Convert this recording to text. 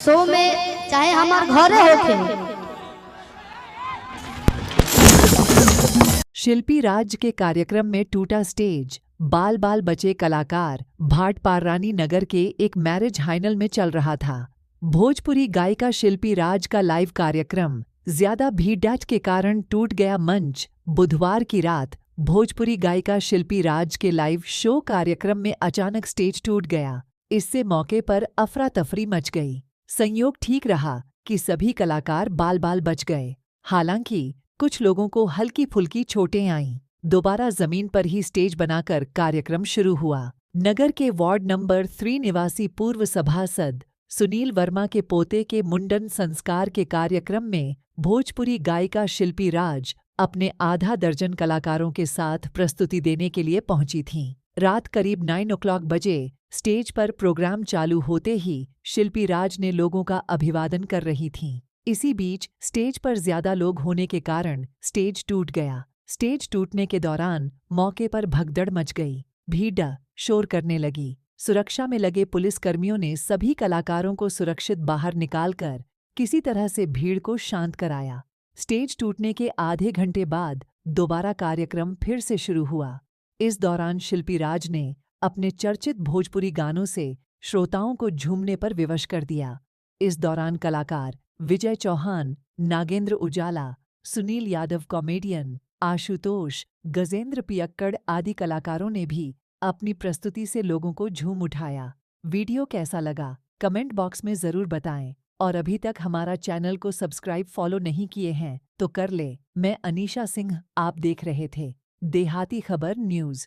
Show में चाहे हमार घरे होखे। शिल्पी राज के कार्यक्रम में टूटा स्टेज। बाल बाल बचे कलाकार। भाटपारानी नगर के एक मैरिज हाइनल में चल रहा था। भोजपुरी गायिका शिल्पी राज का लाइव कार्यक्रम ज्यादा भीड़ के कारण टूट गया मंच। बुधवार की रात भोजपुरी गायिका शिल्पी राज के लाइव शो कार्यक्रम में अचानक स्टेज टूट गया। इससे मौके पर अफरा तफरी मच गई। संयोग ठीक रहा कि सभी कलाकार बाल बाल बच गए। हालांकि कुछ लोगों को हल्की फुल्की चोटें आईं। दोबारा जमीन पर ही स्टेज बनाकर कार्यक्रम शुरू हुआ। नगर के वार्ड नंबर 3 निवासी पूर्व सभासद सुनील वर्मा के पोते के मुंडन संस्कार के कार्यक्रम में भोजपुरी गायिका शिल्पी राज अपने आधा दर्जन कलाकारों के साथ प्रस्तुति देने के लिए पहुंची थीं। रात करीब 9 o'clock बजे स्टेज पर प्रोग्राम चालू होते ही शिल्पी राज ने लोगों का अभिवादन कर रही थीं। इसी बीच स्टेज पर ज्यादा लोग होने के कारण स्टेज टूट गया। स्टेज टूटने के दौरान मौके पर भगदड़ मच गई। भीड़ शोर करने लगी। सुरक्षा में लगे पुलिसकर्मियों ने सभी कलाकारों को सुरक्षित बाहर निकालकर किसी तरह से भीड़ को शांत कराया। स्टेज टूटने के आधे घंटे बाद दोबारा कार्यक्रम फिर से शुरू हुआ। इस दौरान शिल्पी राज ने अपने चर्चित भोजपुरी गानों से श्रोताओं को झूमने पर विवश कर दिया। इस दौरान कलाकार विजय चौहान, नागेंद्र उजाला, सुनील यादव, कॉमेडियन आशुतोष, गजेंद्र पियक्कड़ आदि कलाकारों ने भी अपनी प्रस्तुति से लोगों को झूम उठाया। वीडियो कैसा लगा कमेंट बॉक्स में ज़रूर बताएं और अभी तक हमारा चैनल को सब्सक्राइब फॉलो नहीं किए हैं तो कर ले। मैं अनीशा सिंह, आप देख रहे थे देहाती खबर न्यूज़।